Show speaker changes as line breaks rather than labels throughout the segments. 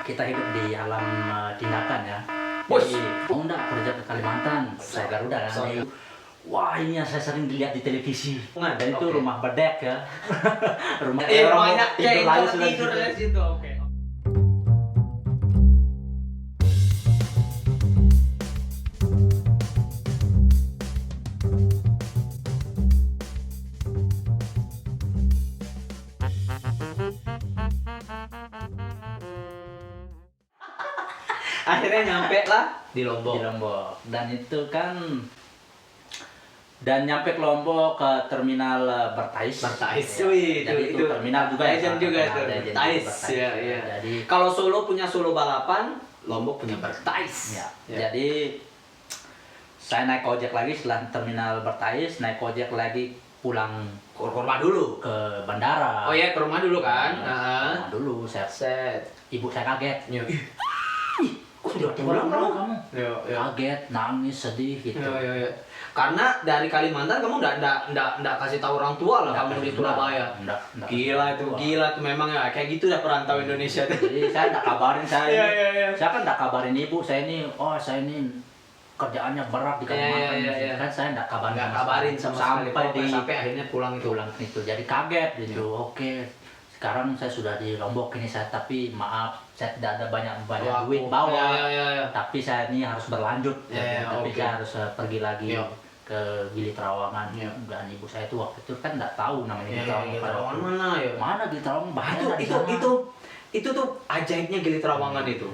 kita hidup di alam tindakan ya.
Bos.
Jadi, mau enggak kerja ke Kalimantan? Saya Garuda kan.
Sorry.
Wah, ini yang saya sering dilihat di televisi.
Nah,
Dan itu
oke.
rumah bedek ya. Rumah
Banyak
tidur lagi sudah di
tidur
situ.
dari situ. Oke. Akhirnya nyampe lah di Lombok.
Di Lombok. Dan itu kan nyampe ke Lombok ke terminal Bertais.
Bertais.
Ya.
Wih,
Jadi itu terminal juga ya.
Legend juga itu.
Ada agent
Bertais.
Bertais.
Ya, ya.
Jadi
Kalau Solo punya Solo balapan, Lombok punya Bertais.
ya.
Ya.
Jadi saya naik ojek lagi setelah terminal Bertais, naik ojek lagi pulang
Ke rumah dulu.
ke bandara.
Oh iya, ke rumah dulu kan?
Ke
Heeh.
rumah dulu,
Set.
ibu saya kaget.
Ya.
Kok
Sudah pulang kamu? Ya, ya.
Kaget, nangis, sedih gitu.
Ya. Karena dari Kalimantan kamu nggak kasih tahu orang tua lah kamu di Surabaya.
Enggak.
Gila tuh memang ya kayak gitu dah perantau Indonesia tuh.
Jadi saya enggak kabarin saya.
Iya.
Saya kan enggak kabarin ibu saya ini kerjaannya berat di Kalimantan.
Iya.
Kan saya enggak kabarin.
Nggak kabarin sama sekali. Sampai akhirnya pulang itu.
itu. Jadi kaget gitu. Oke. Sekarang saya sudah di Lombok ini tapi maaf saya tidak ada banyak duit bawa.
Ya.
Tapi saya ini harus berlanjut. Tapi
oke.
saya harus pergi lagi.
Iya.
Ke Gili Trawangan.
Iya.
Dan ibu saya itu waktu itu kan enggak tahu namanya Gili Trawangan.
Trawangan mana ya?
Mana Gili Trawangan bahaya di sana.
Itu tuh ajaibnya Gili Trawangan itu.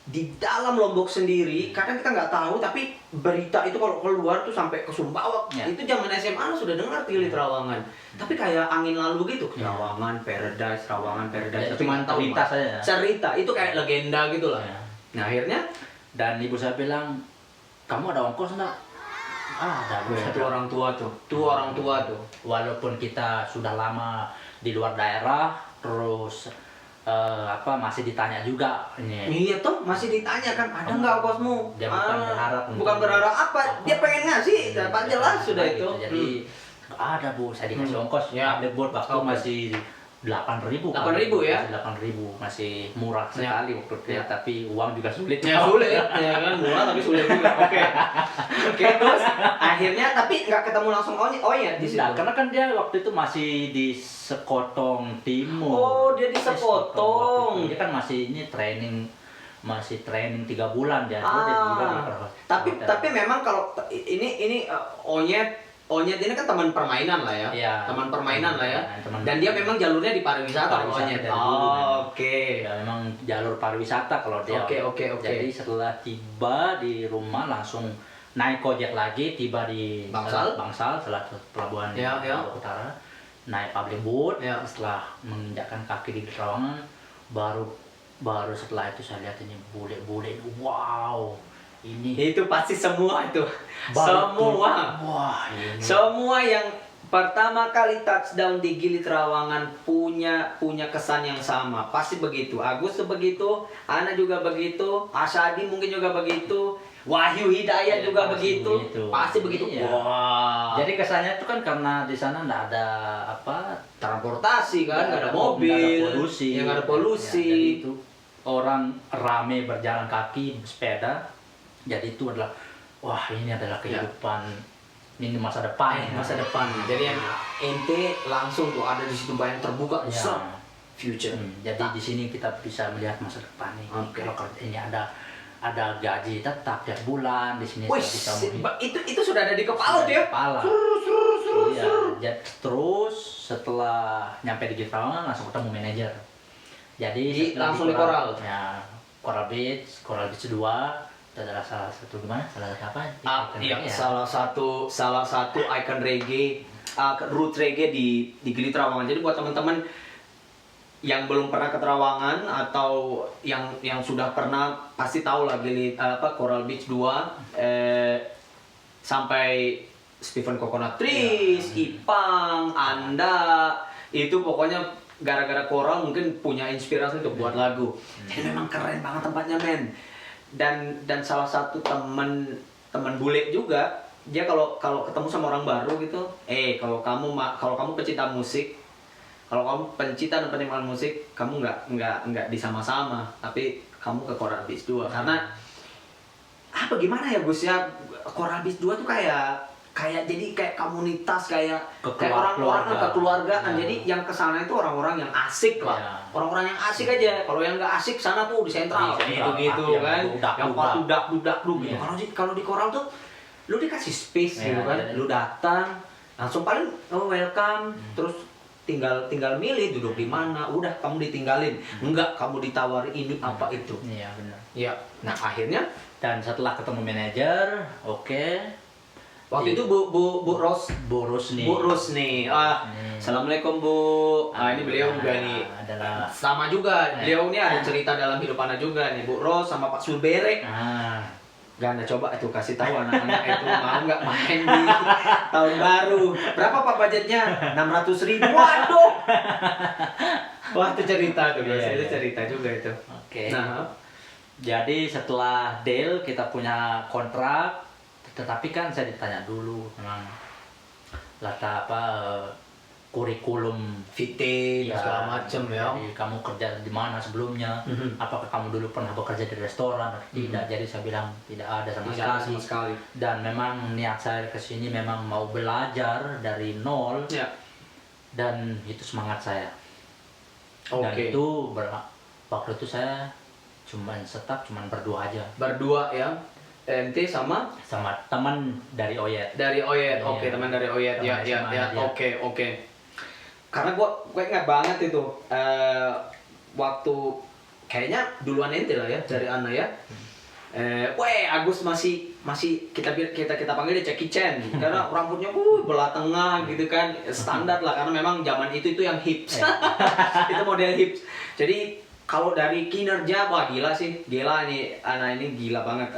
Di dalam Lombok sendiri, kadang kita nggak tahu, tapi berita itu kalau keluar tuh sampai ke Sumbawa.
Ya.
Itu zaman SMA sudah dengar Gili Trawangan. Tapi kayak angin lalu gitu.
Ya.
Trawangan Paradise.
Ya,
Tapi
cuma
nggak tahu
cerita
Mas.
saja.
Cerita itu kayak legenda gitu lah.
Ya.
Nah akhirnya
Dan ibu saya bilang, kamu ada ongkos enggak? Ada bu.
itu orang tua tuh. Orang tua tuh.
Walaupun kita sudah lama di luar daerah, terus masih ditanya juga ini.
Iya tuh masih ditanya kan ada nggak ongkosmu?
Dia bukan berharap untuk-
Bukan berharap apa? Dia pengen ngasih. Dapat jelas sudah
Gitu.
itu.
Jadi nggak ada bu, saya dikasih ongkos.
Ya.
Ada buat waktu
Oke.
masih 8.000.
8.000 ya?
8.000 masih murah
Ya.
sekali waktu itu.
Ya.
Tapi uang juga sulit.
Ya sulit, ya kan murah tapi sulit juga. Oke terus akhirnya tapi nggak ketemu langsung Onya di situ.
Nah, karena kan dia waktu itu masih di Sekotong Timur.
Oh, dia di
Sekotong
Sekotong.
waktu itu. Dia kan masih masih training 3 bulan dia. Dia juga di hotel.
Tapi memang kalau ini Onyet ini kan teman permainan lah ya.
Iya.
Teman permainan lah ya.
Teman-
Dan dia memang jalurnya di pariwisata kalau
Pariwisata
Onyet.
dari dulu memang.
Oke.
Ya, memang jalur pariwisata kalau dia.
Oke.
Jadi setelah tiba di rumah langsung naik ojek lagi, tiba di
Bangsal,
salah satu pelabuhan di
Ya.
Lombok Utara. Naik public boat,
Ya.
setelah menginjakkan kaki di Trawangan, baru setelah itu saya lihat ini bule-bule, wow, ini
Itu pasti semua itu.
baru
Semua.
wah ini
Semua yang pertama kali touchdown di Gili Trawangan punya kesan yang sama. Pasti begitu. Agus begitu, Ana juga begitu, Asyadi mungkin juga begitu, Wahyu Hidayat
Iya,
juga
pasti
begitu.
begitu.
Pasti begitu.
Iya.
Wah.
Jadi kesannya itu kan karena di sana nggak ada
transportasi kan, nggak ada
nggak
mobil,
ada polusi,
ya, nggak ada polusi.
Ya, jadi itu orang rame berjalan kaki, sepeda. Jadi itu adalah wah ini adalah kehidupan ini masa depan ya.
Masa depan. Jadi yang ente langsung tuh ada di situ banyak terbuka.
Ya.
Set. Future.
Jadi di sini kita bisa melihat masa depan nih.
Oke.
Kalau ini ada gaji tetap tiap bulan di sini
Wih,
saya bisa
itu sudah ada di kepala tuh ya.
Kepala. Iya, terus setelah nyampe di Trawangan langsung ketemu manajer. Jadi
langsung di Coral.
Ya, Coral Beach 2 itu adalah salah satu gimana? Salah satu apa?
Iya,
Ya.
salah satu icon reggae, root reggae di Gili Trawangan. Jadi buat teman-teman yang belum pernah ke Trawangan atau yang sudah pernah pasti tahu lah Coral Beach 2 sampai Stephen Coconut Trees, Ipang, Anda itu pokoknya gara-gara Coral mungkin punya inspirasi untuk buat lagu. Jadi memang keren banget tempatnya men. Dan salah satu teman bule juga dia kalau ketemu sama orang baru gitu, kalau kamu pecinta musik, Kalau kamu pencinta dan penikmat musik, kamu nggak disama-sama, tapi kamu ke Coral Beach 2 karena apa gimana ya Gus ya, Coral Beach 2 tuh kayak jadi kayak komunitas, kayak orang-orang kekeluargaan. Jadi yang kesana itu orang-orang yang asik lah, orang-orang yang asik aja. Kalau yang nggak asik sana tuh di sentral gitu kan, yang dudak gitu. Kalau di Coral tuh lu dikasih space gitu kan, lu datang langsung paling welcome, terus tinggal milih duduk di mana, udah kamu ditinggalin, enggak kamu ditawari ini apa itu.
Iya benar.
Iya. Nah akhirnya
dan setelah ketemu manajer,
waktu itu Bu Rusni. Assalamualaikum Bu. Ini beliau juga nih.
Adalah
Sama juga. Beliau ini ada cerita dalam hidup Anda juga nih. Bu Ros sama Pak Sulbere. Ganda coba itu kasih tahu anak-anak itu mau nggak main di tahun baru. Berapa Pak budgetnya? 600.000. Waduh. Wah itu cerita tuh guys. Itu cerita juga itu.
Oke.
Nah,
jadi setelah deal kita punya kontrak. Tetapi kan saya ditanya dulu memang latar kurikulum
VT dan segala macam ya.
Jadi kamu kerja di mana sebelumnya? Apakah kamu dulu pernah bekerja di restoran? Tidak. Jadi saya bilang tidak ada sama sekali. Dan memang niat saya ke sini memang mau belajar dari nol.
Ya.
Dan itu semangat saya. Dan itu waktu itu saya cuman berdua aja.
Berdua ya. TNT sama
teman dari Oyet.
Oke, teman dari Oyet. Ya. Oke. Karena gue ingat banget itu waktu kayaknya duluan ente lah ya dari Ana ya. Agus masih kita panggil dia Jackie Chan karena rambutnya belah tengah gitu kan, standar lah karena memang zaman itu yang hips. Itu model hips. Jadi kalau dari kinerja, wah gila sih, gila nih anak ini gila banget,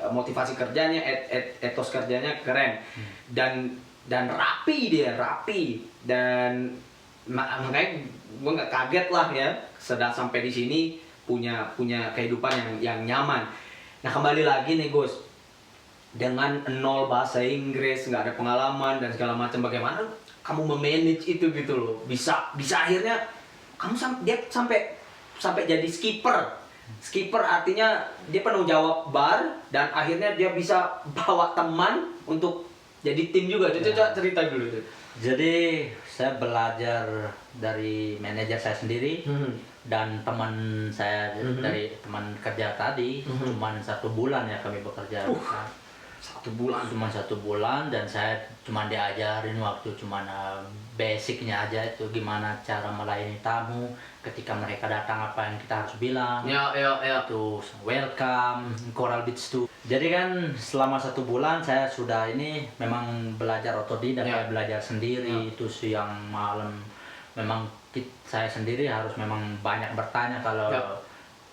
motivasi kerjanya, etos kerjanya keren, dan rapi dan makanya gue nggak kaget lah ya, sedang sampai di sini punya kehidupan yang nyaman. Nah kembali lagi nih Gus, dengan nol bahasa Inggris, nggak ada pengalaman dan segala macam, bagaimana kamu memanage itu gitu loh, bisa akhirnya kamu sampai jadi skipper artinya dia penuh jawab bar dan akhirnya dia bisa bawa teman untuk jadi tim juga. Coba cerita dulu tuh.
Jadi saya belajar dari manajer saya sendiri dan teman saya dari teman kerja tadi. Cuman 1 bulan ya kami bekerja.
1 bulan.
Cuma 1 bulan dan saya cuma diajarin waktu basicnya aja itu gimana cara melayani tamu ketika mereka datang, apa yang kita harus bilang.
Ya.
Itu welcome Coral Beach 2. Jadi kan selama 1 bulan saya sudah ini memang belajar otodidak, belajar sendiri. Itu siang malam memang saya sendiri harus memang banyak bertanya. Kalau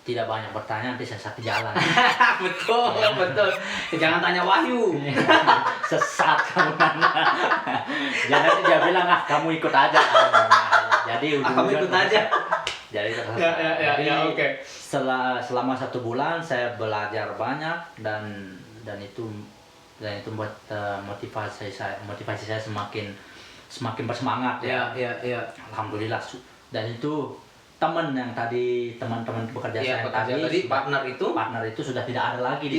tidak banyak bertanya nanti saya sakit jalan.
betul. Jangan tanya Wahyu.
Sesat kamu. Jangan dia bilang kamu ikut aja. Jadi
kamu ikut aja.
Jadi
oke.
Selama 1 bulan saya belajar banyak dan itu buat motivasi saya semakin bersemangat ya. Alhamdulillah. Dan itu teman-teman bekerja saya tadi
partner
itu sudah tidak ada lagi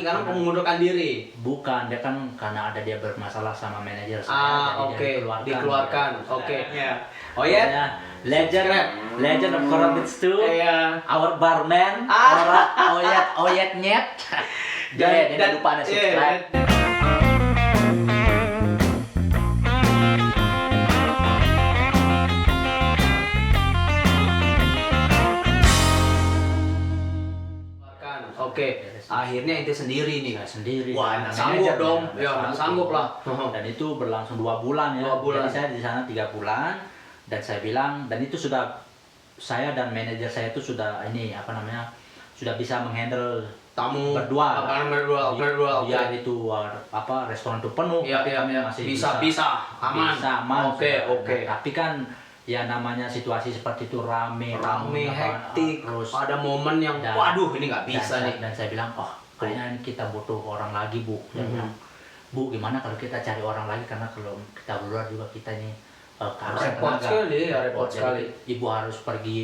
karena mengundurkan diri.
Bukan, dia kan karena dia bermasalah sama manajer saya, jadi dia
dikeluarkan. Oh ya,
legend of Coral Beach 2, our barman, Oyet Nyet. Jangan lupa ada subscribe.
Oke, akhirnya ente sendiri nih.
Sendiri.
Wah, nggak sanggup dong. Nggak sanggup lah.
Dan itu berlangsung 2 bulan ya.
2 bulan.
Jadi saya di sana 3 bulan dan saya bilang, dan itu sudah saya dan manajer saya itu sudah sudah bisa menghandle
tamu
berdua.
Berdua.
Itu restoran itu penuh.
Masih bisa aman. Oke.
Nah, tapi kan ya namanya situasi seperti itu rame,
hektik,
terus
ada momen yang waduh ini nggak bisa nih.
Dan saya bilang kayaknya kita butuh orang lagi Bu. Dia bilang, Bu gimana kalau kita cari orang lagi, karena kalau kita berdua juga kita ini kehabisan
Repot
tenaga.
sekali, ya, repot
Jadi
sekali.
ibu harus pergi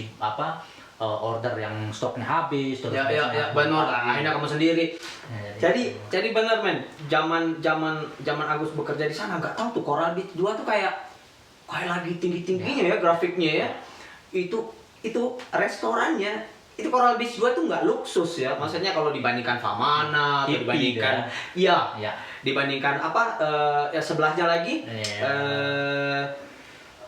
order yang stoknya habis terus
Ya,
besoknya
benar.
lagi.
Akhirnya kamu sendiri.
Ya,
Jadi benar men. Zaman Agus bekerja di sana nggak tahu tuh Coral Beach 2 tuh kayak lagi tingginya ya grafiknya ya. Itu restorannya. Itu Coral Beach 2 tuh nggak luksus ya. Maksudnya kalau dibandingkan Famana, atau
Hippie
dibandingkan ya,
ya.
dibandingkan ya sebelahnya lagi
Iya.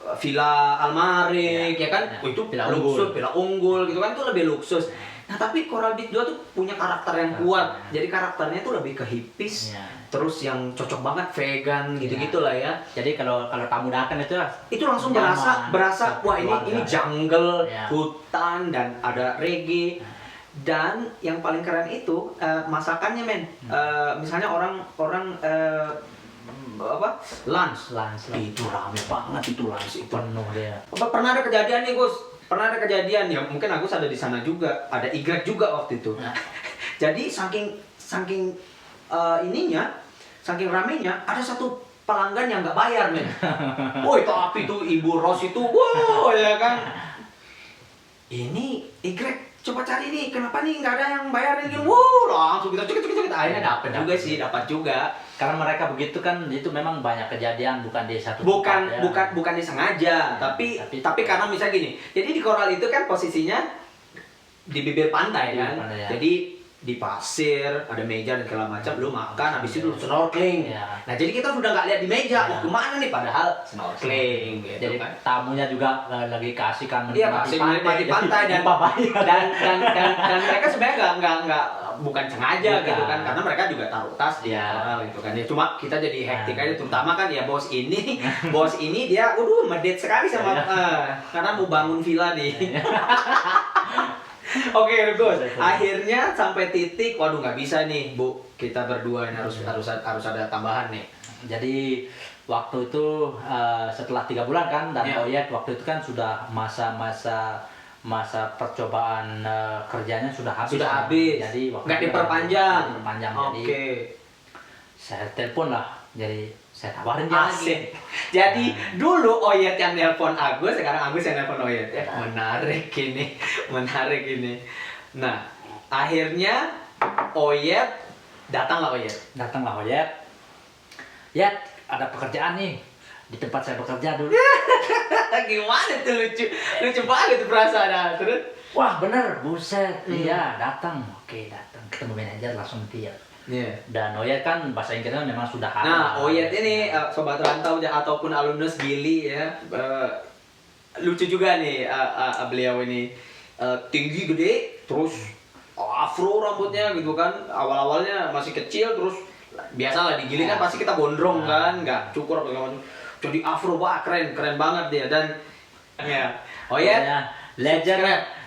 Villa Almari ya kan.
Ya.
Itu
Villa
luksus,
Unggul.
Villa Unggul gitu kan, itu lebih luksus. Nah, tapi Coral Beach 2 tuh punya karakter yang kuat. Jadi karakternya tuh lebih ke hippies.
Ya.
Terus yang cocok banget vegan gitu-gitulah ya.
Jadi kalau tamu datang
Itu langsung
nyaman,
berasa wah ini
keluarga.
jungle,
Ya.
hutan dan ada reggae. Dan yang paling keren itu masakannya men. Misalnya orang lunch. Itu rame banget itu lunch itu.
penuh dia.
Pernah ada kejadian nih Gus. Pernah ada kejadian ya, mungkin Agus ada di sana juga. Ada Y juga waktu itu.
Nah.
Jadi saking saking ramenya, ada satu pelanggan yang nggak bayar men. Woi, tapi tuh Ibu Ros itu, wow ya kan. Ini Y, coba cari nih, kenapa nih nggak ada yang bayarin gitu. Wow, langsung kita cek. Akhirnya dapat juga.
Karena mereka begitu kan, itu memang banyak kejadian, bukan di satu tempat, ya.
Bukan disengaja, tapi karena misalnya gini. Jadi di Coral itu kan posisinya di bibir pantai
Bibir
kan.
pantai, ya.
Jadi di pasir, ada meja dan segala macam, lu makan, habis itu lu snorkeling.
Ya.
Nah, jadi kita sudah nggak lihat di meja,
Ya.
mau kemana nih? Padahal snorkeling gitu
Jadi
kan.
tamunya juga lagi keasikan
Iya, kasih menikmati pantai dan mereka sebenarnya nggak bukan sengaja
Bukan.
gitu kan, karena mereka juga taruh tas di
Iya.
Coral gitu kan. Ya cuma kita jadi hektik
Nah.
aja, terutama kan ya bos ini dia medit sekali sama karena mau bangun villa nih. Oke, Gus. Akhirnya sampai titik, waduh nggak bisa nih, Bu. Kita berdua ini harus ada tambahan nih.
Jadi waktu itu setelah 3 bulan kan, dan
Ya.
Oyet waktu itu kan sudah masa percobaan kerjanya sudah habis.
Sudah
kan.
habis.
Jadi waktu
Nggak
itu
diperpanjang.
diperpanjang.
Oke.
Jadi saya telepon lah. Jadi saya tawarin dia lagi.
Asik. Jadi dulu Oyet yang nelpon Agus, sekarang Agus yang nelpon Oyet. Ya, menarik ini. Nah, akhirnya Oyet datanglah Oyet.
Datanglah Oyet. Ya, ada pekerjaan nih di tempat saya bekerja dulu.
Gimana tuh lucu banget tuh perasaan. Terus,
Wah bener, buset. Iya, datang. Oke, datang. Ketemu manajer langsung dia.
yeah.
Dan Oyet kan bahasa Inggrisnya memang sudah hafal.
Nah, Oyet ini sobat rantau ataupun alumnus Gili ya, lucu juga nih beliau ini. Tinggi gede, terus afro rambutnya gitu kan. Awal-awalnya masih kecil, terus biasalah di Gili kan pasti kita gondrong kan, nggak cukur apa segala macam. Jadi afro keren banget dia. Dan ya, Oyet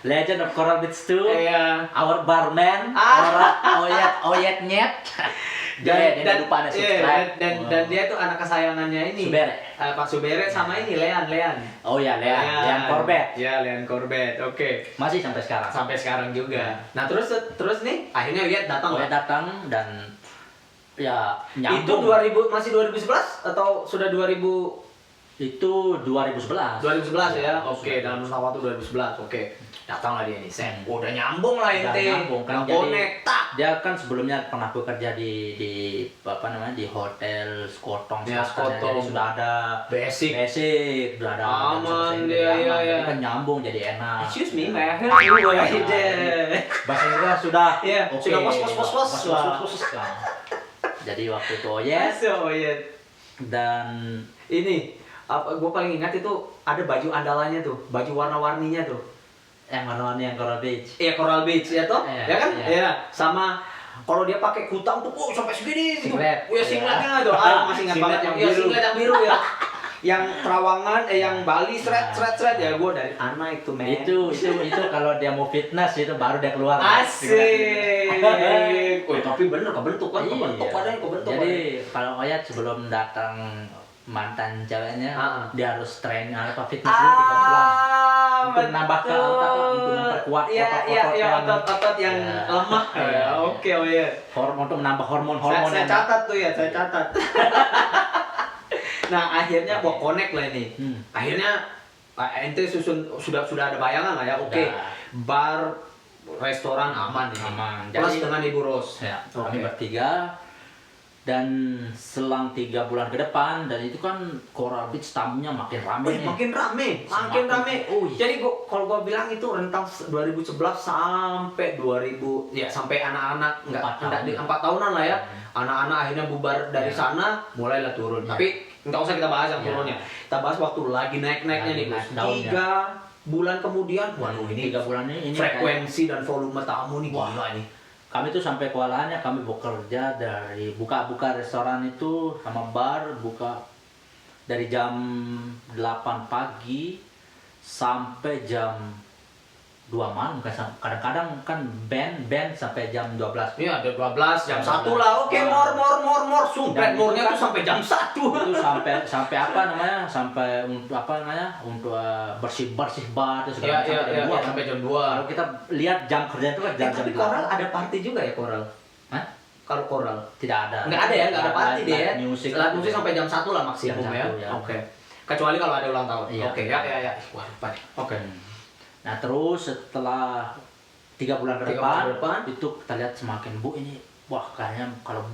Legend of Coral Beach 2.
Iya.
Our barman, Oyet Nyet. Dia lupa ada subscribe.
dan dia tuh anak kesayangannya ini.
Subere.
Pak Subere sama ini Lean.
Oh ya, Lean Corbett.
Ya, Lean Corbett. Oke.
Masih sampai sekarang.
Sampai sekarang juga. Nah, terus nih akhirnya Oyet datang.
Oyet datang dan ya
Itu
nyambung.
masih 2011 atau sudah 2000?
Itu 2011.
2011 ya.
Iya,
Oke, dalam usaha waktu 2011. Oke. Datanglah dia nih. Set. Udah nyambung lah
Udah
ente.
nyambung kan,
Udah
jadi
connect, tak.
dia kan sebelumnya pernah bekerja di apa namanya, di hotel Skotong.
Ya,
swasta.
Skotong.
Jadi sudah ada
Basic.
udah ada
Aman
dan
dia,
selesai,
iya.
jadi kan nyambung jadi enak.
Excuse me, may I help you?
Bahasa Inggris sudah
Iya,
oke.
sudah pos.
Nah, jadi waktu itu Oyet
Yes, Oyet.
dan
Ini gue paling ingat itu ada baju andalannya tuh, baju warna-warninya tuh.
yang warna-warni yang Coral Beach.
Iya, Coral Beach ya toh,
Iya,
ya kan?
iya.
Iya. Sama kalau dia pakai kutang tuh, sampai segini gitu.
Singlet.
Oh ya singletnya tuh, masih ingat
Singlet
banget
yang
ya,
biru.
singlet yang biru ya. Yang Trawangan, yang Bali, seret ya, gue dari anak itu men.
Itu kalau dia mau fitness itu baru dia keluar.
Asik. Tapi bener kebentuk kan, kebentuk badannya, kebentuk.
Jadi kalau Oyet sebelum datang mantan ceweknya, dia harus train fitness dulu 3 bulan. Untuk menambah ke untuk memperkuat
otot yang lemah ya. Oke, Oyet.
Untuk menambah hormon-hormon
Saya catat tuh ya, saya catat. Nah, akhirnya gua connect lah ini.
Hmm.
Akhirnya ente sudah ada bayangan lah ya. Oke,
Udah.
bar, restoran aman nih.
Aman.
Plus
Jadi-
dengan Ibu Ros.
Ya,
Oke.
kami bertiga dan selang 3 bulan ke depan dan itu kan Coral Beach tamunya makin ramai
Wih,
nih.
makin rame.
Oh, iya.
Jadi kalau gua bilang itu rentang 2011 sampai 2000 ya sampai anak-anak enggak 4 tahunan lah ya. Anak-anak akhirnya bubar dari
Ya.
sana, mulailah turun.
Ya.
Tapi nggak usah kita bahas yang
Ya.
turunnya. Kita bahas waktu lagi naik-naiknya
Lagi
nih, Gus.
naik daunnya.
3 bulan kemudian, waduh ini
3 bulan ini
frekuensi dan volume tamu nih
Wah.
gila ini.
kami tuh sampai kewalahannya kami bekerja dari buka restoran itu sama bar buka dari jam 8 pagi sampai jam 2 malam kadang-kadang kan band sampai jam 12.
Iya, ada 12 jam
Jam
1 lah. Oke,
12.
mor. Sumpret
Dan itu
mornya
kan-
tuh sampai jam 1.
Itu sampai apa namanya? Sampai untuk apa namanya? Untuk bersih-bersih bar terus
Iya,
sampai jam 2 kan.
sampai jam 2.
Kalau kita lihat jam kerja itu kan jam-jam
Tapi koral ada party juga ya koral?
Hah?
Kalau koral?
Tidak ada.
Nggak ada ya, nggak ada party deh ya.
Musik.
Live musik sampai jam 1 lah maksimum
Jam
ya.
1, ya.
Oke. Kecuali kalau ada ulang tahun.
Iya.
Oke, ya. Wah, lupa deh. Oke.
Nah terus setelah 3 bulan ke
3 bulan ke
depan,
depan.
itu kita lihat semakin bu ini wah kayaknya kalau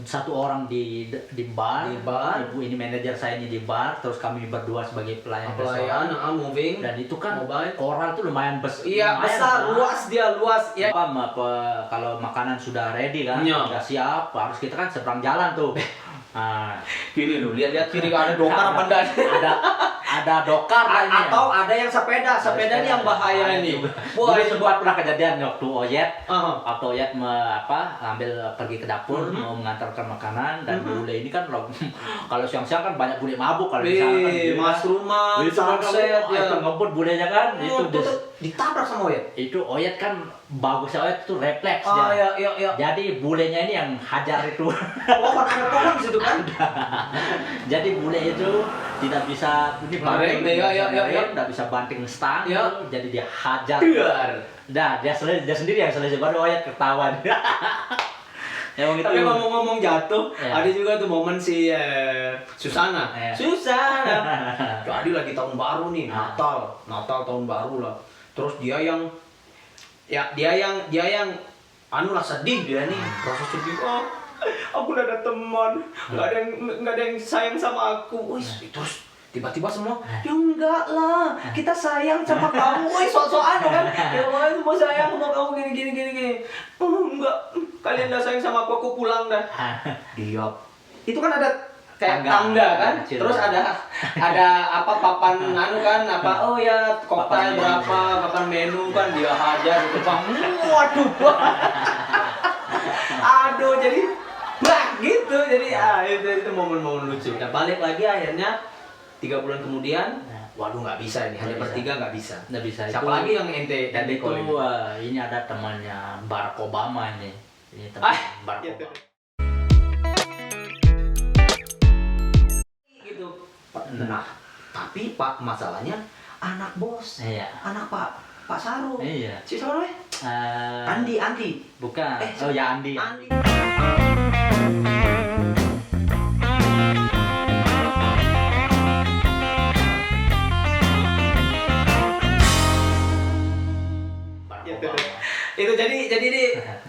satu orang di bar,
Di bar.
ibu ini manajer saya ini di bar, terus kami berdua sebagai pelayan
Pelayan,
restoran.
moving.
Dan itu kan
Mobile.
Coral tuh lumayan
Iya,
lumayan
besar,
kan.
luas dia, luas. Ya.
Kalau makanan sudah ready kan,
Iya.
sudah siap, harus kita kan seberang jalan tuh. Nah,
Gini loh, lihat kiri ada dokar apa enggak?
ada dokar lah ini.
Atau ada yang sepeda ini yang bahaya ini.
Wah,
Wah,
itu sempat pernah kejadian waktu Oyet.
Aha.
Waktu Oyet ambil pergi ke dapur mau mengantarkan makanan dan bule ini kan kalau siang-siang kan banyak bule mabuk kalau di sana kan.
Wih, Mas Ruman,
Itu kan
sunset
itu
ya.
ngebut bulenya kan itu
Ditabrak sama ya?
itu Oyet kan bagusnya Oyet itu refleks
Oh
dia.
iya.
Jadi bulenya ini yang hajar itu.
Pohon ada pohon di situ kan?
Jadi bule itu tidak bisa ini
Ngerem, ya.
tidak bisa banting stang,
Ya.
jadi dia hajar.
Biar.
Nah, dia sendiri yang selesai baru Oyet ketahuan. Emang itu.
Tapi ngomong-ngomong jatuh,
Ya.
ada juga tuh momen si Susana.
Ya.
Susana. Jadi lagi tahun baru nih, Natal tahun baru lah. Terus dia yang anu lah sedih dia nih, rasa sedih. Oh, aku udah ada teman, nggak ada yang sayang sama aku. Wih, terus tiba-tiba semua, ya enggak lah, kita sayang sama kamu. Wih, soal-soal kan, ya wah itu mau sayang sama kamu gini. Enggak, kalian udah sayang sama aku pulang dah. Dia, itu kan ada kayak tangga kan,
kecil.
terus ada apa papan anu kan, apa oh ya koktail
Papan
berapa, papan menu kan dia hajar gitu bang. Waduh, aduh jadi bak gitu, jadi itu momen-momen lucu. Nah balik lagi akhirnya 3 bulan kemudian, waduh nggak bisa ini, hanya
Nggak bisa.
bertiga nggak bisa.
Nggak bisa.
Siapa
itu,
lagi yang ente
dan itu
call ini?
ini ada temannya Barack Obama ini. Ini teman Barack
iya,
Obama.
Gitu. Nah, tapi Pak masalahnya anak bos,
Iya.
anak Pak Saru.
Iya.
Si siapa namanya? Andi.
Bukan.
Eh,
Oh ya Andi.
Andi.
Barack
Gitu.
Obama.
Itu jadi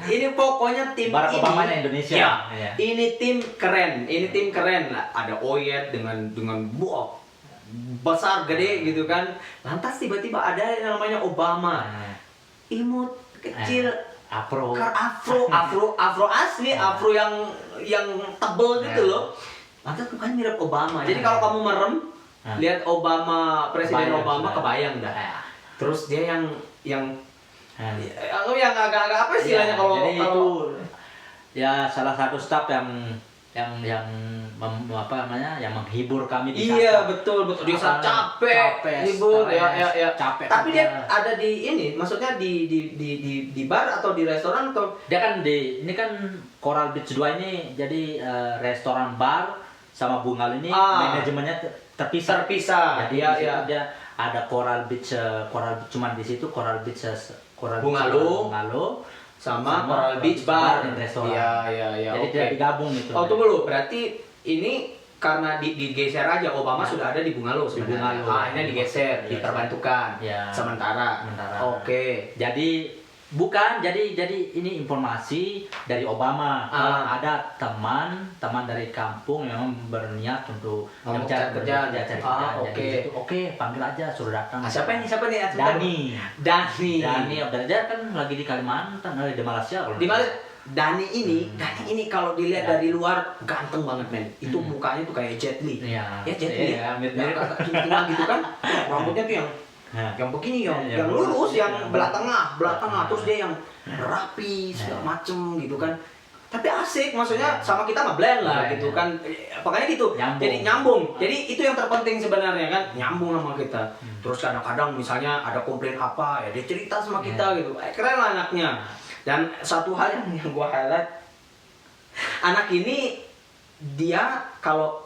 ini pokoknya tim
Barack
ini.
Obama-nya Indonesia.
Ya,
Iya.
ini tim keren. Ini tim keren. Ada Oyet dengan buah besar gede gitu kan. Lantas tiba-tiba ada yang namanya Obama.
Nah,
Imut kecil.
Afro.
Afro asli, afro yang tebel gitu
Nah.
loh. Lantas mukanya mirip Obama. Jadi kalau kamu merem
Nah.
lihat Obama, Presiden
Kebayang
Obama
sudah.
kebayang dah.
Nah,
Terus dia yang
nah.
aku yang agak-agak apa istilahnya
Iya,
kalau
jadi
kalau
itu ya salah satu staff yang menghibur kami di
iya
saat-
betul dia
Apa,
capek libur
stres,
ya.
capek
Tapi
kerja.
dia ada di ini, maksudnya di bar atau di restoran atau
Dia kan ini kan Coral Beach 2 ini jadi restoran bar sama Bungal ini manajemennya terpisah. Jadi
Iya,
di situ
iya.
dia ada Coral Beach cuman di situ Coral Beach
Bungalow sama Coral Beach Bar.
dan restoran.
Iya.
Jadi
Oke.
tidak digabung itu.
Oh tunggu lu, berarti ini karena digeser aja. Obama sudah ada di Bungalow sebenarnya.
Bungalow.
Ini digeser,
Iya,
diperbantukan
iya.
sementara. Oke.
Jadi jadi ini informasi dari Obama. Ada teman dari kampung yang berniat untuk
cari kerjaan.
cari
Oke.
Jadi oke, panggil aja, suruh datang.
Siapa nih?
Dani.
Dani.
Dia kan lagi di Kalimantan, di Malaysia kalau
Di mana? Dani ini kalau dilihat dari luar ganteng banget, men. Itu mukanya tuh kayak Jet Li.
Iya.
Ya Jet Li.
Iya, mirip-mirip.
Tengah gitu kan. Rambutnya tuh yang begini, yang lurus, yang belah tengah, terus dia yang rapi segala macem gitu kan. Tapi asik, maksudnya sama kita nge-blend lah gitu kan. Makanya gitu. Jadi nyambung. Jadi itu yang terpenting sebenarnya kan, nyambung sama kita. Terus kadang-kadang misalnya ada komplain apa, ya dia cerita sama kita gitu. Keren lah anaknya. Dan satu hal yang gua highlight, anak ini dia kalau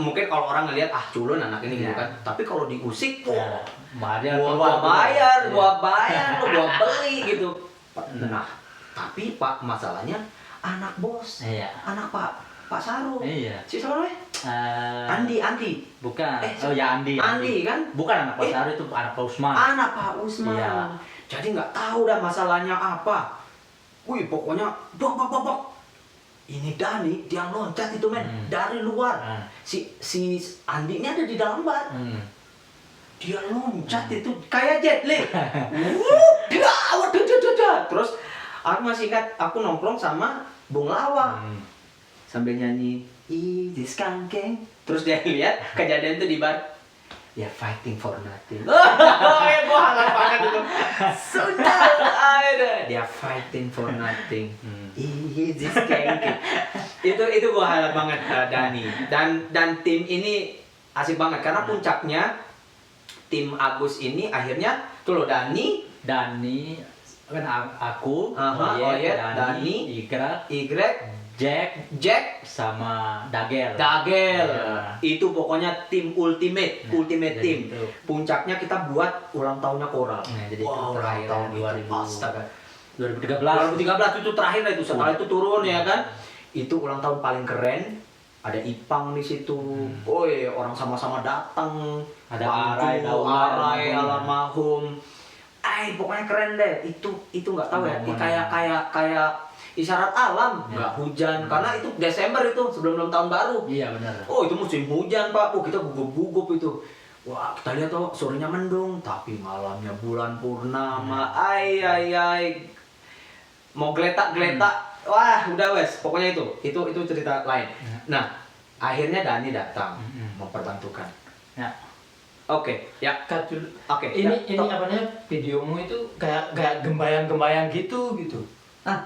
mungkin kalau orang ngelihat culun anak ini gitu kan, tapi kalau diusik gua bayar, gua beli gitu. Nah, tapi Pak, masalahnya anak bos, anak Pak Saru.
Iya.
Si siapa namanya? Andi.
Bukan. Andi.
Andi kan?
Bukan anak Pak Saru, itu anak Pak Usman.
Anak Pak Usman.
Iya.
Jadi nggak tahu dah masalahnya apa. Wih, pokoknya bok. Ini Dani, dia loncat itu, men, dari luar. Si Andi ini ada di dalam bar. Dia loncat itu kayak Jet Li. Terus aku masih ingat, aku nongkrong sama Bung Lawa. Sambil nyanyi Easy Skanking. Terus dia lihat kejadian itu di bar. Ya fighting for nothing. Ya gua halang banget itu. Sudah ada. Dia fighting for nothing. Easy Skanking. Itu gua halang banget, Dani. Dan tim ini asik banget karena puncaknya tim Agus ini akhirnya tuh loh, Dani
kan aku,
Dani, Y, Jack
sama Dagel.
Ya. Itu pokoknya tim ultimate team.
Itu.
Puncaknya kita buat ulang tahunnya Koral.
Jadi
wow,
itu terakhir
tahun
2013
itu terakhir itu. Setelah itu turun ya kan. Itu ulang tahun paling keren. Ada Ipang di situ. Orang sama-sama datang.
Ada
Arai almarhum. Pokoknya keren deh. Itu nggak tahu ya. Kayak isyarat alam, nggak hujan, karena itu Desember itu sebelum tahun baru.
Iya benar.
Itu musim hujan, Pak. Kita gugup itu. Wah, kita lihat tuh sorenya mendung, tapi malamnya bulan purnama. Mau geletak. Wah, udah wes. Pokoknya itu cerita lain. Nah, akhirnya Dani datang memperbantukan.
Ya.
Oke, ya.
Ini apa namanya, videomu itu kayak gembayang-gembayang gitu.
Ah,